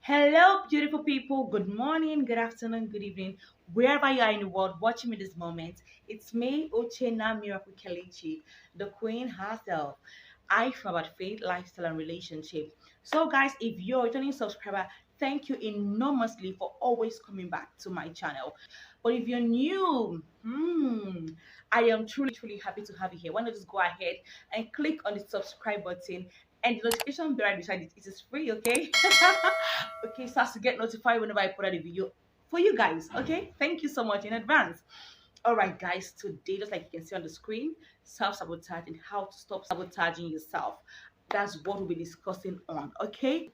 Hello, beautiful people. Good morning, good afternoon, good evening, wherever you are in the world watching me this moment. It's me, Uchenna Miracle Kelechi, the queen herself. I from about faith, lifestyle, and relationship. So, guys, if you're a returning subscriber, thank you enormously for always coming back to my channel. But if you're new, I am truly happy to have you here. Why not just go ahead and click on the subscribe button and the notification bell right beside it. It is free, okay? Okay, so as to get notified whenever I put out a video for you guys. Okay, thank you so much in advance. All right, guys, today, just like you can see on the screen, self-sabotage and how to stop sabotaging yourself. That's what we'll be discussing on. Okay,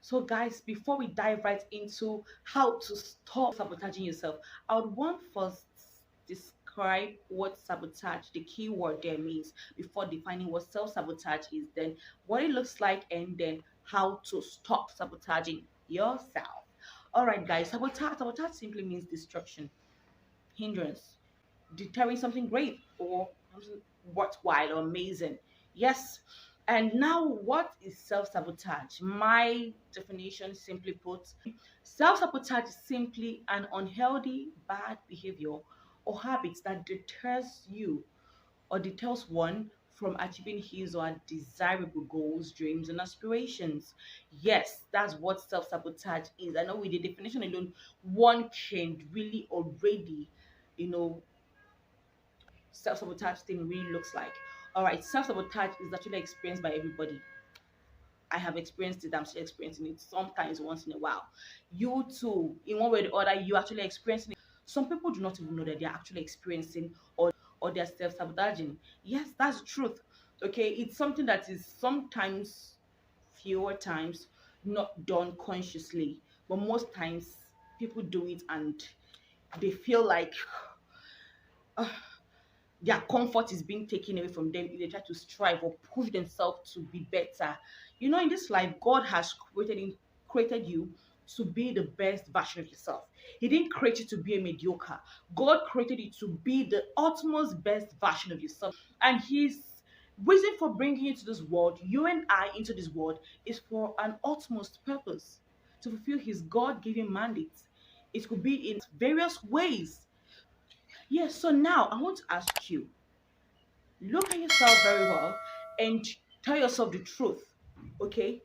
so guys, before we dive right into how to stop sabotaging yourself, I would want first describe what sabotage, the key word there, means before defining what self-sabotage is, then what it looks like, and then how to stop sabotaging yourself. All right, guys, sabotage simply means destruction, hindrance, deterring something great or something worthwhile or amazing. Yes. And now, what is self sabotage? My definition, simply put, self sabotage is simply an unhealthy, bad behavior or habit that deters you or deters one from achieving his or her desirable goals, dreams, and aspirations. Yes, that's what self sabotage is. I know with the definition alone, one can really already, you know, self-sabotage thing really looks like. All right, self-sabotage is actually experienced by everybody. I have experienced it. I'm still experiencing it sometimes once in a while. You too, in one way or the other, you actually experiencing it. Some people do not even know that they're actually experiencing or they're self-sabotaging. Yes, that's the truth. Okay, it's something that is sometimes, fewer times, not done consciously, but most times people do it and they feel like their comfort is being taken away from them if they try to strive or push themselves to be better. You know, in this life, God has created you to be the best version of yourself. He didn't create you to be a mediocre. God created you to be the utmost best version of yourself. And His reason for bringing you to this world, you and I into this world, is for an utmost purpose, to fulfill His God-given mandate. It could be in various ways. Yes, so now I want to ask you, look at yourself very well and tell yourself the truth. Okay,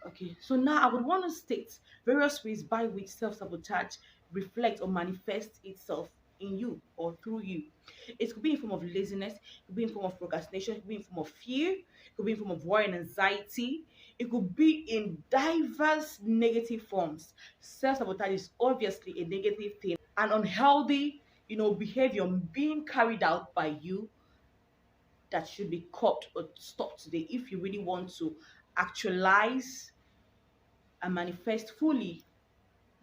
okay, so now I would want to state various ways by which self-sabotage reflects or manifests itself in you or through you. It could be in form of laziness, it could be in form of procrastination, it could be in form of fear, it could be in form of worry and anxiety, it could be in diverse negative forms. Self-sabotage is obviously a negative thing, an unhealthy, behavior being carried out by you that should be cut or stopped today if you really want to actualize and manifest fully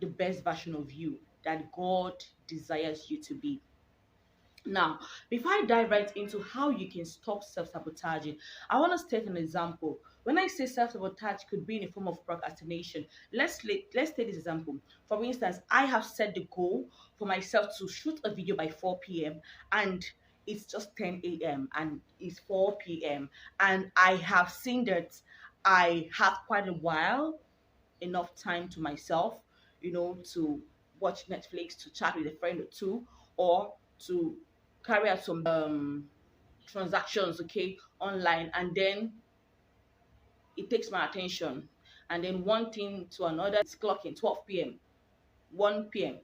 the best version of you that God desires you to be. Now, before I dive right into how you can stop self-sabotaging, I want to state an example. When I say self-sabotage could be in a form of procrastination, let's take this example. For instance, I have set the goal for myself to shoot a video by 4 p.m. and it's just 10 a.m. and it's 4 p.m. and I have seen that I have quite a while, enough time to myself, to watch Netflix, to chat with a friend or two, or to carry out some transactions, okay, online, and then it takes my attention. And then one thing to another, it's clocking 12 p.m., 1 p.m.,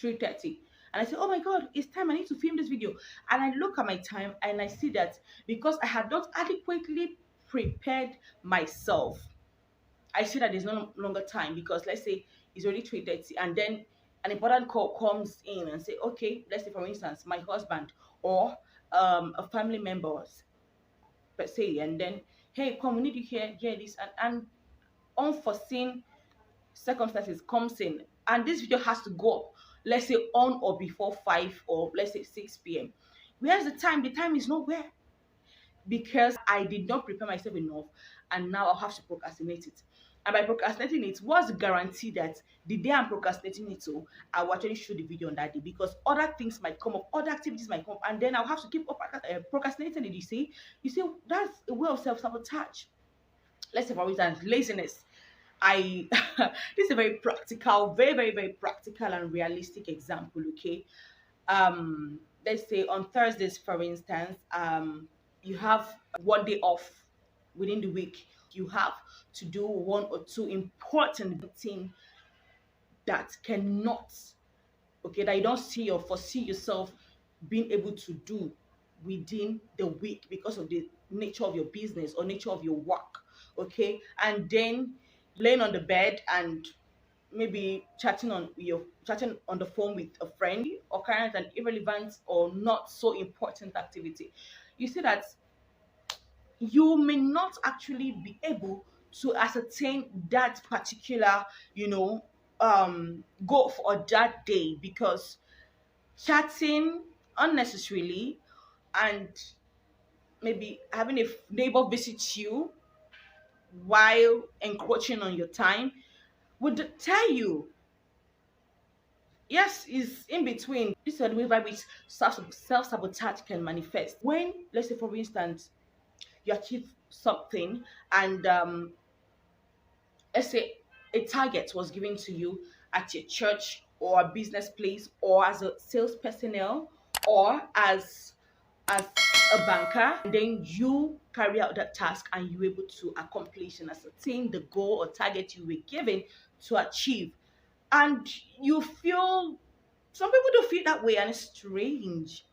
3:30. And I say, oh my God, it's time. I need to film this video. And I look at my time and I see that because I had not adequately prepared myself, I see that there's no longer time because let's say it's already 3:30 and then an important call comes in and say, okay, let's say for instance, my husband or a family member per se, and then, hey, come, we need to hear this, and unforeseen circumstances comes in and this video has to go up, let's say on or before 5 or let's say 6 p.m. Where's the time is nowhere because I did not prepare myself enough and now I'll have to procrastinate it. And by procrastinating it, what's the guarantee that the day I'm procrastinating it to, I will actually shoot the video on that day? Because other things might come up, other activities might come up, and then I'll have to keep procrastinating it. You see, that's a way of self sabotage. Let's say, for instance, laziness. I this is a very practical, very, very, very practical and realistic example, okay? Let's say on Thursdays, for instance, you have one day off within the week. You have to do one or two important things that cannot, okay, that you don't see or foresee yourself being able to do within the week because of the nature of your business or nature of your work, okay? And then laying on the bed and maybe chatting on the phone with a friend or carrying an irrelevant or not so important activity, you see that you may not actually be able to ascertain that particular, you know, goal for that day because chatting unnecessarily and maybe having a neighbor visit you while encroaching on your time would tell you. Yes, is in between. This is the way by which self-sabotage can manifest. When, let's say for instance, you achieve something and let's say a target was given to you at your church or a business place or as a sales personnel or as a banker, and then you carry out that task and you're able to accomplish and ascertain the goal or target you were given to achieve, and you feel, some people don't feel that way and it's strange.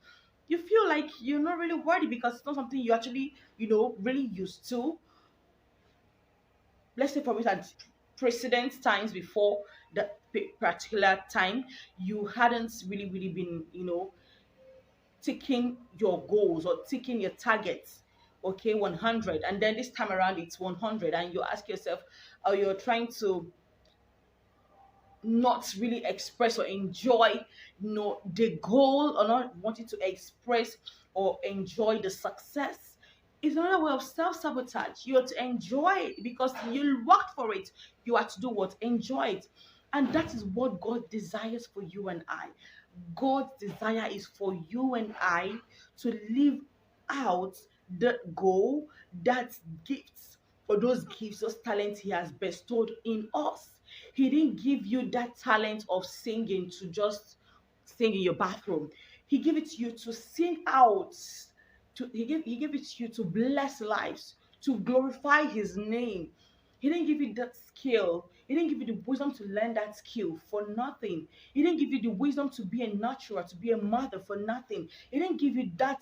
You feel like you're not really worthy because it's not something you actually, really used to. Let's say for instance, precedent times before the particular time, you hadn't really been, taking your goals or taking your targets, okay, 100, and then this time around it's 100, and you ask yourself, or you're trying to not really express or enjoy, the goal, or not wanting to express or enjoy the success, is another way of self-sabotage. You have to enjoy it because you worked for it. You have to do what? Enjoy it. And that is what God desires for you and I. God's desire is for you and I to live out the goal, that gifts, or those gifts, those talents He has bestowed in us. He didn't give you that talent of singing to just sing in your bathroom. He gave it to you to sing out. He gave it to you to bless lives, to glorify His name. He didn't give you that skill. He didn't give you the wisdom to learn that skill for nothing. He didn't give you the wisdom to be a nurturer, to be a mother for nothing. He didn't give you that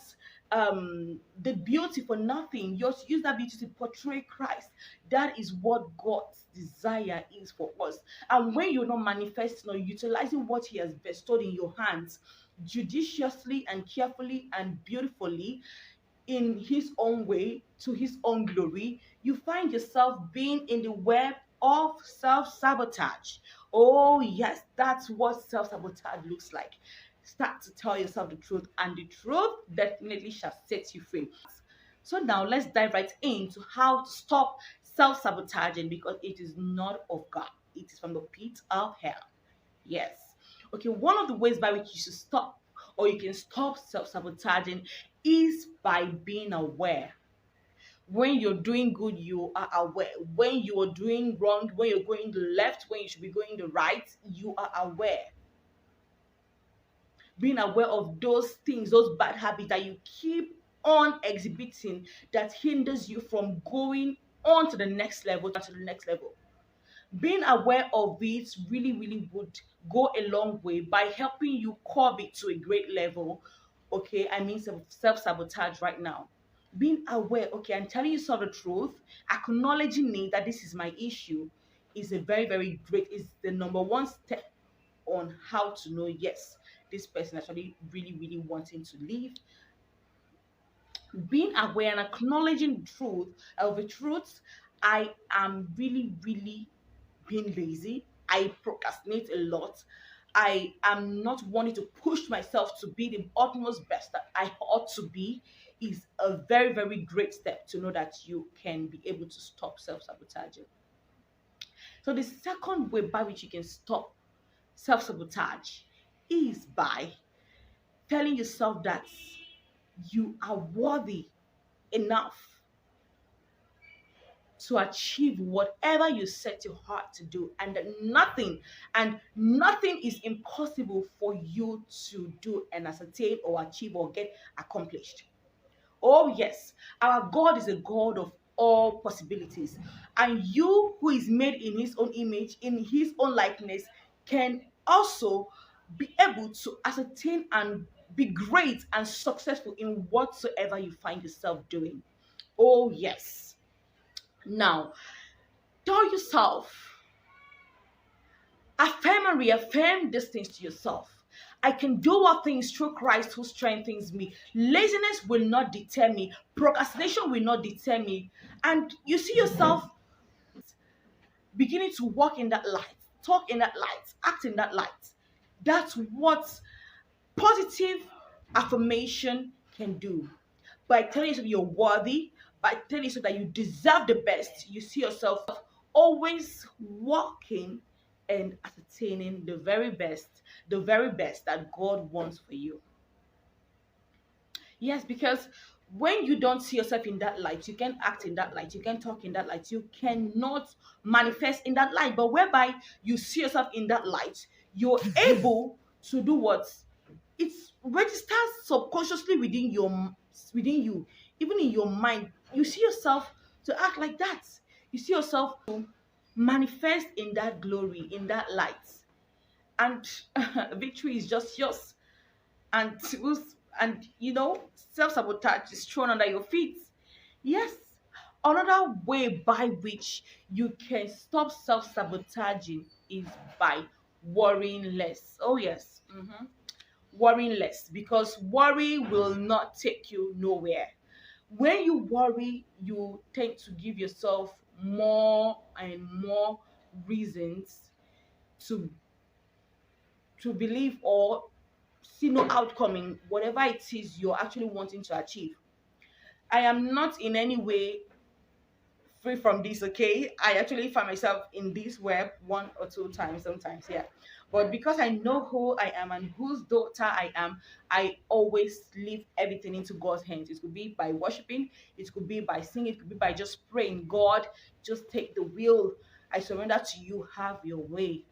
the beauty for nothing. You just use that beauty to portray Christ. That is what God's desire is for us. And when you're not manifesting or utilizing what He has bestowed in your hands judiciously and carefully and beautifully, in His own way, to His own glory, you find yourself being in the web of self-sabotage. Oh yes, that's what self-sabotage looks like. Start to tell yourself the truth, and the truth definitely shall set you free. So now let's dive right into how to stop self-sabotaging, because it is not of God. It is from the pit of hell. Yes. Okay, one of the ways by which you should stop, or you can stop self-sabotaging, is by being aware. When you're doing good, you are aware. When you are doing wrong, when you're going the left, when you should be going the right, you are aware. Being aware of those things, those bad habits that you keep on exhibiting, that hinders you from going on to the next level, being aware of it really would go a long way by helping you curb it to a great level. Okay, I mean self-sabotage right now. Being aware, okay, and telling yourself the truth, acknowledging it that this is my issue, is a very great, is the number one step on how to know, yes, this person actually really wanting to leave. Being aware and acknowledging the truth of the truth, I am really being lazy. I procrastinate a lot. I am not wanting to push myself to be the utmost best that I ought to be, is a very great step to know that you can be able to stop self-sabotaging. So the second way by which you can stop self-sabotage is by telling yourself that you are worthy enough to achieve whatever you set your heart to do, and that nothing is impossible for you to do and ascertain or achieve or get accomplished. Oh, yes, our God is a God of all possibilities. And you, who is made in his own image, in his own likeness, can also be able to ascertain and be great and successful in whatsoever you find yourself doing. Oh, yes. Now, tell yourself, affirm and reaffirm these things to yourself. I can do all things through Christ who strengthens me. Laziness will not deter me. Procrastination will not deter me. And you see yourself beginning to walk in that light, talk in that light, act in that light. That's what positive affirmation can do. By telling yourself you're worthy, by telling yourself that you deserve the best, you see yourself always walking and ascertaining the very best that God wants for you. Yes, because when you don't see yourself in that light, you can act in that light, you can talk in that light, you cannot manifest in that light. But whereby you see yourself in that light, you're able to do what? It's registers subconsciously within you, even in your mind. You see yourself to act like that. You see yourself to manifest in that glory, in that light, and victory is just yours. And self-sabotage is thrown under your feet. Yes, another way by which you can stop self-sabotaging is by worrying less. Oh yes. Worrying less, because worry will not take you nowhere. When you worry, you tend to give yourself more and more reasons to believe or see no outcome in whatever it is you're actually wanting to achieve. I am not in any way free from this, okay? I actually find myself in this web one or two times sometimes, yeah. But because I know who I am and whose daughter I am, I always leave everything into God's hands. It could be by worshiping, it could be by singing, it could be by just praying. God, just take the wheel. I surrender to you. Have your way.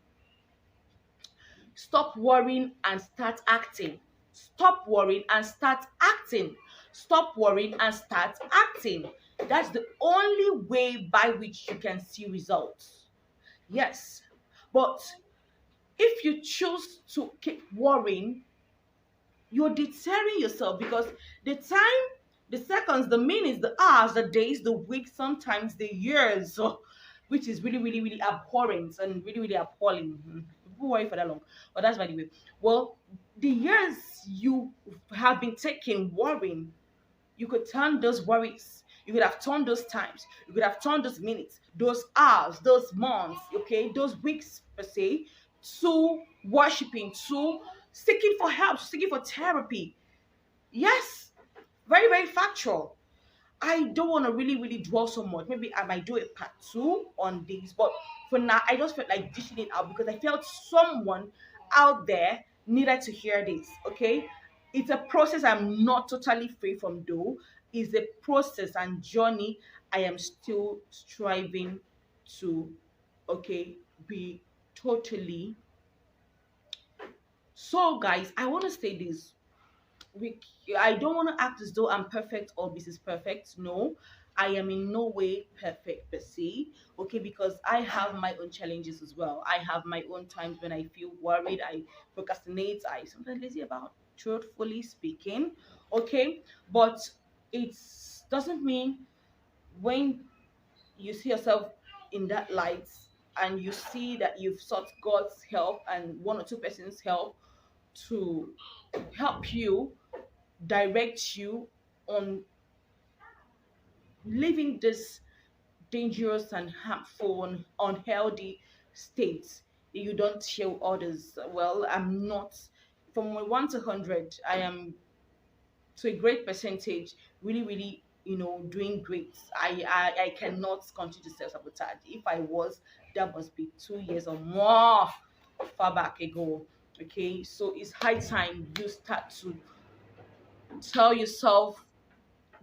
Stop worrying and start acting. Stop worrying and start acting. Stop worrying and start acting. That's the only way by which you can see results. Yes. But if you choose to keep worrying, you're deterring yourself, because the time, the seconds, the minutes, the hours, the days, the weeks, sometimes the years, so, which is really, really, really abhorrent and really, really appalling. People worry for that long, but that's by the way. Well, the years you have been taking worrying, you could turn those worries, you could have turned those times, you could have turned those minutes, those hours, those months, okay, those weeks per se, to worshiping, to seeking for help, seeking for therapy. Yes, very, very factual. I don't want to really, really dwell so much. Maybe I might do a part two on this, but for now, I just felt like dishing it out because I felt someone out there needed to hear this. Okay, it's a process I'm not totally free from, though. It's a process and journey I am still striving to, okay, be totally. So, guys, I want to say this. we I don't want to act as though I'm perfect or this is perfect. No, I am in no way perfect per se. Okay, because I have my own challenges as well. I have my own times when I feel worried, I procrastinate, I sometimes lazy about, truthfully speaking. Okay, but it doesn't mean when you see yourself in that light and you see that you've sought God's help and one or two persons help to help you, direct you on living this dangerous and harmful and unhealthy state. You don't show others. Well, I'm not, from 1 to 100, I am to a great percentage really, really, doing great. I cannot continue to self-sabotage. If I was, that must be 2 years or more far back ago. Okay, so it's high time you start to tell yourself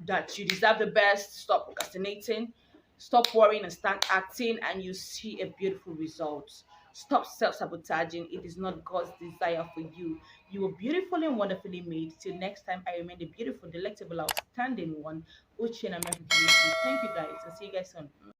that you deserve the best. Stop procrastinating. Stop worrying and start acting, and you see a beautiful result. Stop self-sabotaging. It is not God's desire for you. You were beautifully and wonderfully made. Till next time, I remain the beautiful, delectable, outstanding one, Uche and Thank you guys, and see you guys soon.